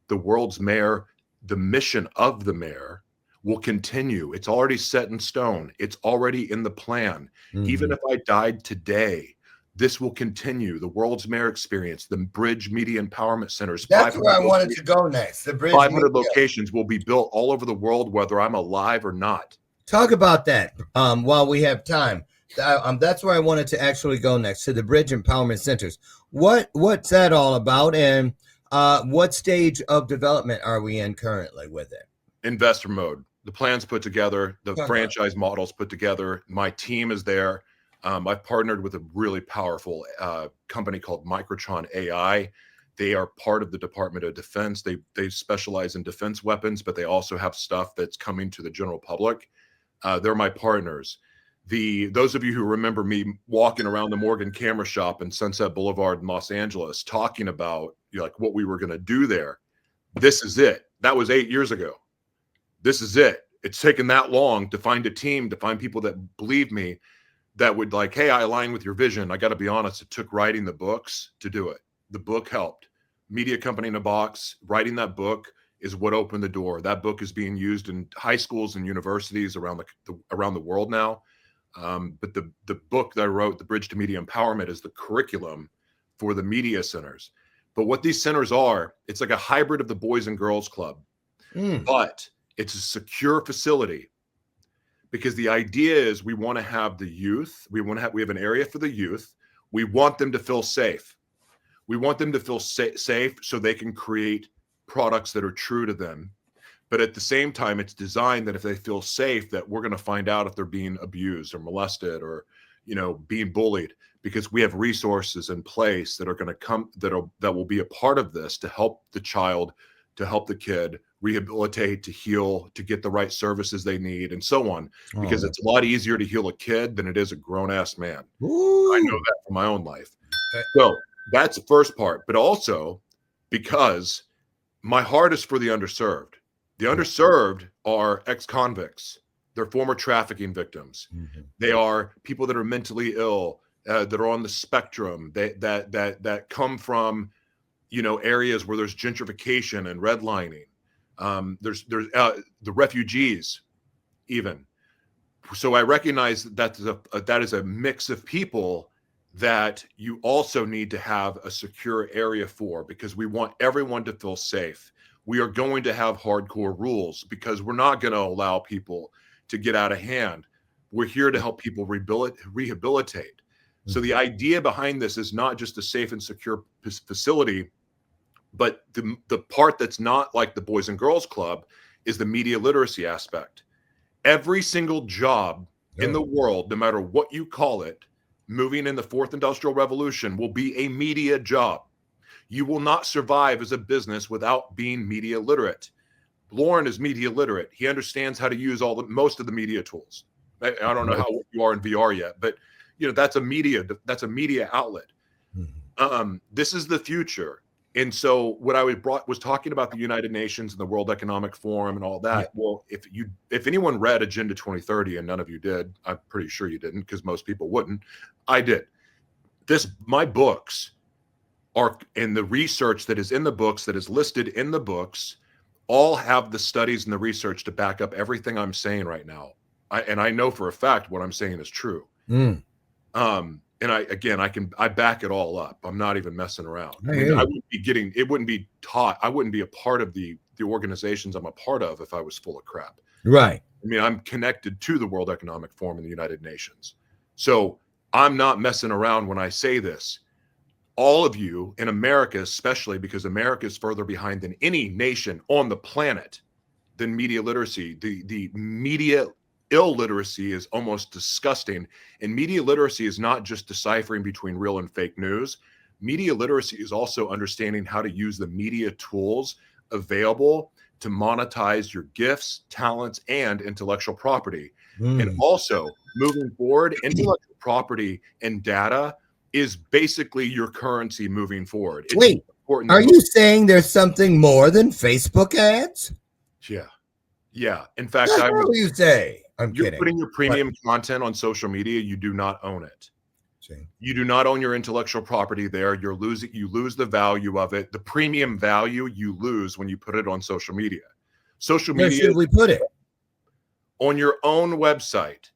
The World's Mayor, the mission of the mayor will continue. It's already set in stone. It's already in the plan. Even if I died today, this will continue. The World's Mayor experience, the Bridge Media Empowerment Centers. That's where I wanted to go next. The Bridge 500 locations will be built all over the world, whether I'm alive or not. Talk about that while we have time. That's where I wanted to actually go next, to the Bridge Empowerment Centers. What's that all about, and what stage of development are we in currently with it? Investor mode. The plan's put together, the franchise model's put together. My team is there. I've partnered with a really powerful company called Microtron AI. They are part of the Department of Defense. They specialize in defense weapons, but they also have stuff that's coming to the general public. They're my partners. Those of you who remember me walking around the Morgan Camera Shop in Sunset Boulevard in Los Angeles, talking about like what we were going to do there. This is it. That was 8 years ago. This is it. It's taken that long to find a team, to find people that believe me, that would like, hey, I align with your vision. I got to be honest, it took writing the books to do it. The book helped. Media Company in a Box, writing that book is what opened the door. That book is being used in high schools and universities around the world now. But the book that I wrote, The Bridge to Media Empowerment, is the curriculum for the media centers. But what these centers are, it's like a hybrid of the Boys and Girls Club, but it's a secure facility, because the idea is we want to have the youth. We have an area for the youth. We want them to feel safe. We want them to feel safe so they can create products that are true to them. But at the same time, it's designed that if they feel safe, that we're going to find out if they're being abused or molested or, being bullied, because we have resources in place that are going to come that will be a part of this to help the child, to help the kid rehabilitate, to heal, to get the right services they need, and so on. Because it's a lot easier to heal a kid than it is a grown-ass man. Ooh. I know that from my own life. So that's the first part. But also because my heart is for the underserved. The underserved are ex-convicts. They're former trafficking victims. Mm-hmm. They are people that are mentally ill, that are on the spectrum, that come from, areas where there's gentrification and redlining. There's the refugees, even. So I recognize that is a mix of people that you also need to have a secure area for, because we want everyone to feel safe. We are going to have hardcore rules because we're not going to allow people to get out of hand. We're here to help people rehabilitate. So the idea behind this is not just a safe and secure facility, but the part that's not like the Boys and Girls Club is the media literacy aspect. Every single job in the world, no matter what you call it, moving in the fourth industrial revolution, will be a media job. You will not survive as a business without being media literate. Loren is media literate. He understands how to use most of the media tools. I don't know how you are in VR yet, but that's a media outlet. This is the future. And so what I was talking about, the United Nations and the World Economic Forum and all that. Yeah. Well, if anyone read Agenda 2030, and none of you did, I'm pretty sure you didn't, because most people wouldn't. I did. My books are, and the research that is in the books, that is listed in the books, all have the studies and the research to back up everything I'm saying right now. I know for a fact what I'm saying is true. And I back it all up. I'm not even messing around. I wouldn't be taught. I wouldn't be a part of the organizations I'm a part of if I was full of crap. Right. I'm connected to the World Economic Forum and the United Nations. So I'm not messing around when I say this. All of you in America, especially because America is further behind than any nation on the planet than media literacy. The media illiteracy is almost disgusting. And media literacy is not just deciphering between real and fake news. Media literacy is also understanding how to use the media tools available to monetize your gifts, talents, and intellectual property. And also, moving forward, intellectual property and data is basically your currency moving forward. Wait, are you saying there's something more than Facebook ads? Yeah. In fact, what do you say? You're kidding. Putting your premium content on social media, you do not own it. You do not own your intellectual property there. You lose the value of it. The premium value you lose when you put it on social media. Where should we put it? On your own website.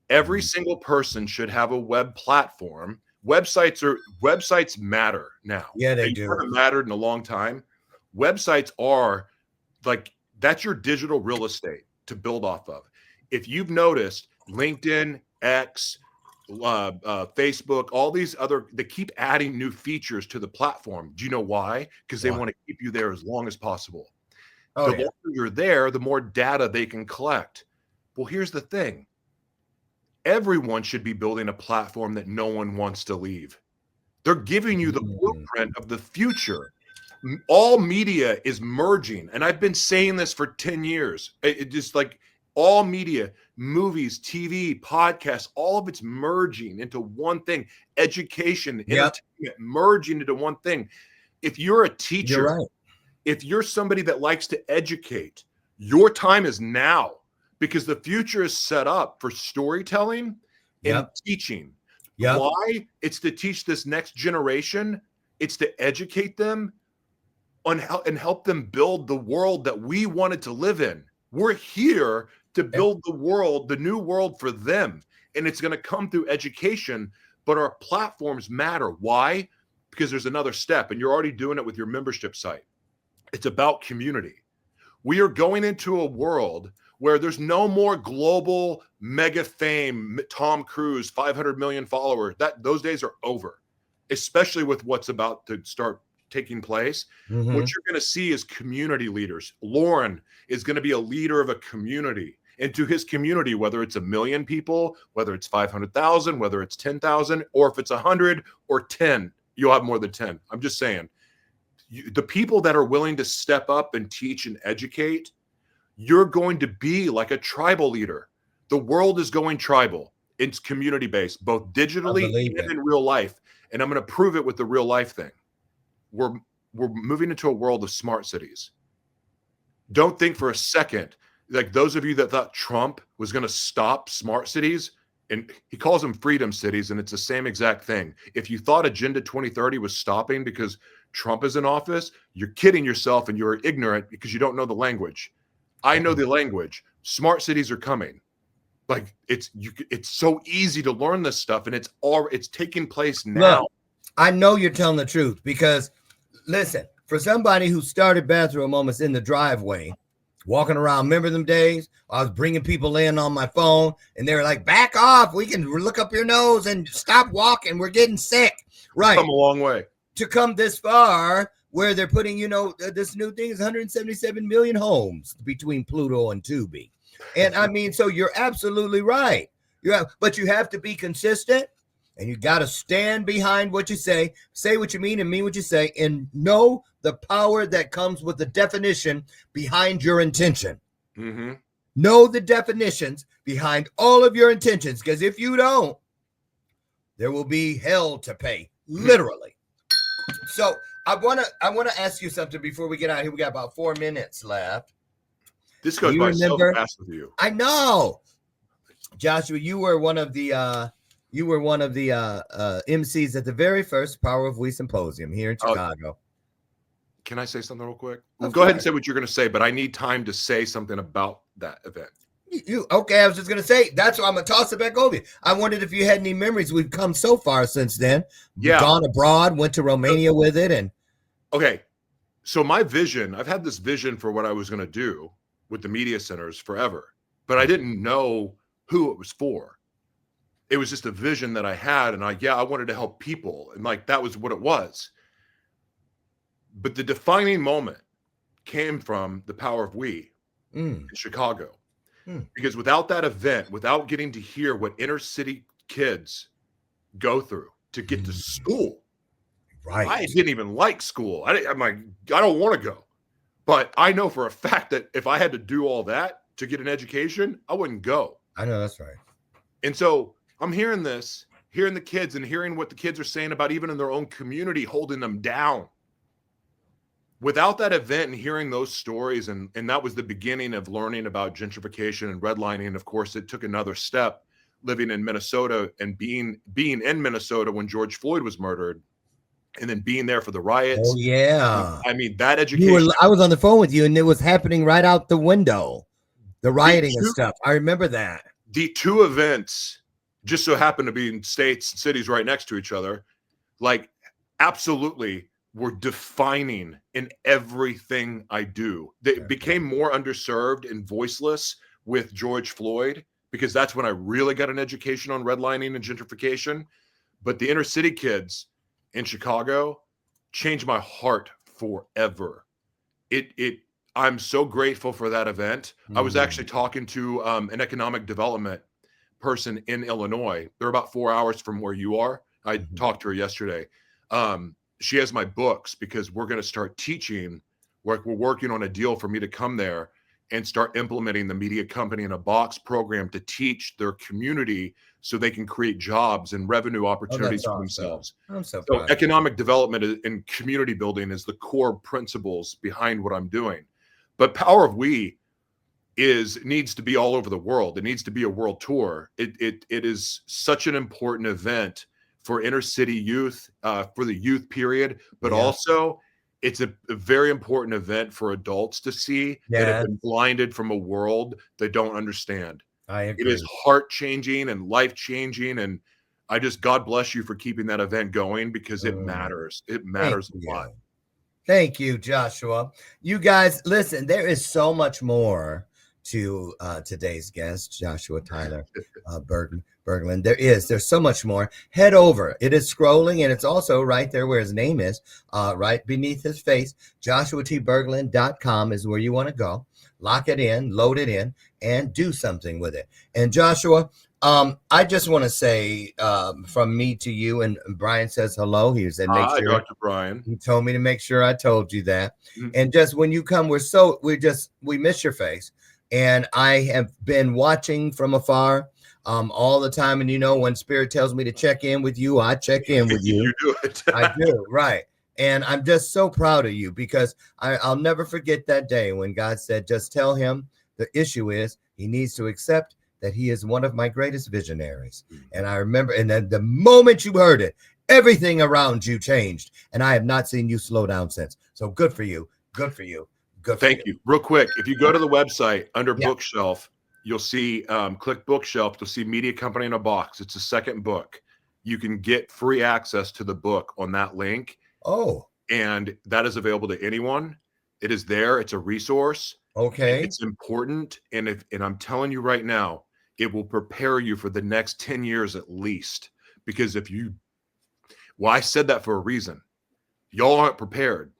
Every single person should have a web platform. Websites matter now. Yeah, they do. Haven't mattered in a long time. Websites are like, that's your digital real estate to build off of. If you've noticed, LinkedIn, X, Facebook, all these they keep adding new features to the platform. Do you know why? Because they want to keep you there as long as possible. The longer you're there, the more data they can collect. Well, here's the thing. Everyone should be building a platform that no one wants to leave. They're giving you the blueprint of the future. All media is merging. And I've been saying this for 10 years. It just like all media, movies, TV, podcasts, all of it's merging into one thing. Education, entertainment, merging into one thing. If you're a teacher, if you're somebody that likes to educate, your time is now, because the future is set up for storytelling and teaching. Why? It's to teach this next generation. It's to educate them on how and help them build the world that we wanted to live in. We're here to build the world, the new world for them. And it's going to come through education, but our platforms matter. Why? Because there's another step, and you're already doing it with your membership site. It's about community. We are going into a world where there's no more global mega fame, Tom Cruise, 500 million followers. Those days are over, especially with what's about to start taking place, Mhm. what you're going to see is community leaders. Loren is going to be a leader of a community, and to his community, whether it's 1 million people, whether it's 500,000, whether it's 10,000, or if it's 100 or 10, you'll have more than 10. I'm just saying, the people that are willing to step up and teach and educate, you're going to be like a tribal leader. The world is going tribal. It's community based, both digitally and in real life. And I'm going to prove it with the real life thing. We're moving into a world of smart cities. Don't think for a second, like those of you that thought Trump was going to stop smart cities, and he calls them freedom cities, and it's the same exact thing. If you thought Agenda 2030 was stopping because Trump is in office, you're kidding yourself and you're ignorant because you don't know the language. I know the language. Smart cities are coming. Like it's so easy to learn this stuff, and it's taking place now. Look, I know you're telling the truth because listen, for somebody who started Bathrobe Moments in the driveway, walking around, remember them days? I was bringing people in on my phone, and they were like, "Back off! We can look up your nose and stop walking. We're getting sick." Right? Come a long way to come this far, where they're putting, this new thing is 177 million homes between Pluto and Tubi. And I mean, so you're absolutely right. But you have to be consistent, and you got to stand behind what you say what you mean and mean what you say, and know the power that comes with the definition behind your intention. Mm-hmm. Know the definitions behind all of your intentions, because if you don't, there will be hell to pay, literally. So I want to ask you something before we get out here. We got about 4 minutes left. This goes by so fast with you. I know, Joshua. You were one of the MCs at the very first Power of We Symposium here in Chicago. Can I say something real quick? Well, go ahead and say what you're going to say, but I need time to say something about that event. Okay? I was just going to say that's why I'm going to toss it back over you. I wondered if you had any memories. We've come so far since then. Yeah, gone abroad, went to Romania with it, and okay. So my vision, I've had this vision for what I was going to do with the media centers forever, but I didn't know who it was for. It was just a vision that I had, and I wanted to help people, and like that was what it was. But the defining moment came from the Power of We in Chicago, because without that event, without getting to hear what inner city kids go through to get to school, right? I didn't even like school. I'm like, I don't want to go. But I know for a fact that if I had to do all that to get an education, I wouldn't go. I know that's right. And so I'm hearing this, hearing the kids and hearing what the kids are saying about even in their own community, holding them down. Without that event and hearing those stories, and that was the beginning of learning about gentrification and redlining. And of course, it took another step living in Minnesota and being in Minnesota when George Floyd was murdered. And then being there for the riots. Oh, yeah. I mean, that education. I was on the phone with you, and it was happening right out the window, the rioting and stuff. I remember that. The two events just so happened to be in states and cities right next to each other. Like, absolutely were defining in everything I do. They became more underserved and voiceless with George Floyd, because that's when I really got an education on redlining and gentrification. But the inner city kids in Chicago changed my heart forever. I'm so grateful for that event. I was actually talking to an economic development person in Illinois. They're about 4 hours from where you are. I talked to her yesterday. She has my books because we're going to start teaching. We're working on a deal for me to come there and start implementing the Media Company in a Box program to teach their community so they can create jobs and revenue opportunities for themselves. So economic development and community building is the core principles behind what I'm doing. But Power of We needs to be all over the world. It needs to be a world tour. It is such an important event for inner city youth, for the youth period, but also it's a very important event for adults to see that have been blinded from a world they don't understand. I agree. It is heart-changing and life-changing, and God bless you for keeping that event going, because it matters. It matters a lot. Thank you, Joshua. You guys, listen, there is so much more to today's guest, Joshua Tyler Berglan. There's so much more. Head over. It is scrolling, and it's also right there where his name is, right beneath his face. JoshuaTBerglan.com is where you want to go. Lock it in, load it in, and do something with it. And Joshua, I just want to say from me to you, and Brian says hello. He said, make sure. Dr. Brian. He told me to make sure I told you that. Mm-hmm. And just when you come, we miss your face. And I have been watching from afar all the time. And you know, when Spirit tells me to check in with you, I check in with you. You do it. I do, right. And I'm just so proud of you, because I'll never forget that day when God said, just tell him the issue is he needs to accept that he is one of my greatest visionaries. Mm-hmm. And I remember, and then the moment you heard it, everything around you changed. And I have not seen you slow down since. So good for you. Good for you. Good for Thank you. Real quick, if you go to the website under bookshelf, you'll see, click bookshelf, you'll see Media Company in a Box. It's the second book. You can get free access to the book on that link. Oh. And that is available to anyone. It is there. It's a resource. Okay. It's important. And I'm telling you right now, it will prepare you for the next 10 years at least. Because I said that for a reason. Y'all aren't prepared.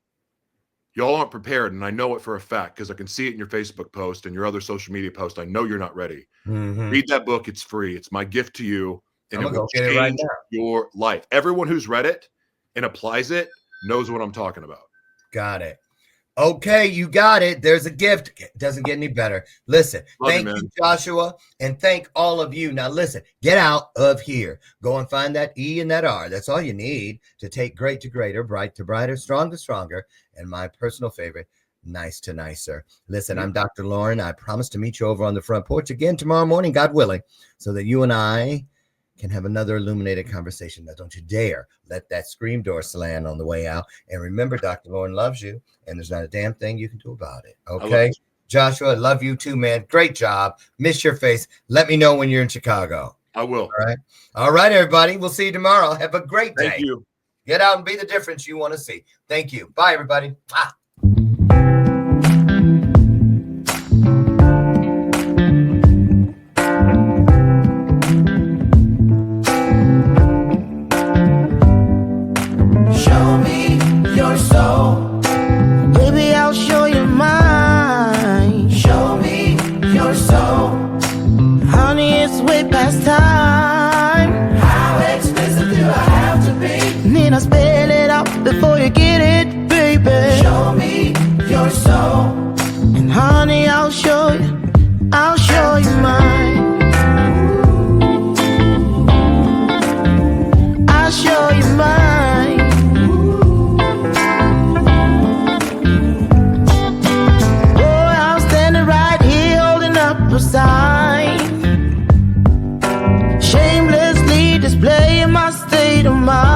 Y'all aren't prepared. And I know it for a fact, because I can see it in your Facebook post and your other social media post. I know you're not ready. Mm-hmm. Read that book. It's free. It's my gift to you. And it will get change it right now. your life. Everyone who's read it and applies it knows what I'm talking about. Got it. Okay, you got it. There's a gift. It doesn't get any better. Listen, thank you, Joshua, and thank all of you. Now, listen, get out of here. Go and find that E and that R. That's all you need to take great to greater, bright to brighter, strong to stronger, and my personal favorite, nice to nicer. Listen, I'm Dr. Loren. I promise to meet you over on the front porch again tomorrow morning, God willing, so that you and I can have another illuminated conversation. Now, don't you dare let that screen door slam on the way out. And remember, Dr. Loren loves you, and there's not a damn thing you can do about it. Okay? Joshua, love you too, man. Great job. Miss your face. Let me know when you're in Chicago. I will. All right. All right, everybody. We'll see you tomorrow. Have a great day. Thank you. Get out and be the difference you want to see. Thank you. Bye, everybody. Ah. Baby, I'll show you mine. Show me your soul. Honey, it's way past time. How expensive do I have to be? Need I spell it out before you get it, baby? Show me your soul. And honey, I'll show you mine. I'll show you mine. Sign, shamelessly displaying my state of mind.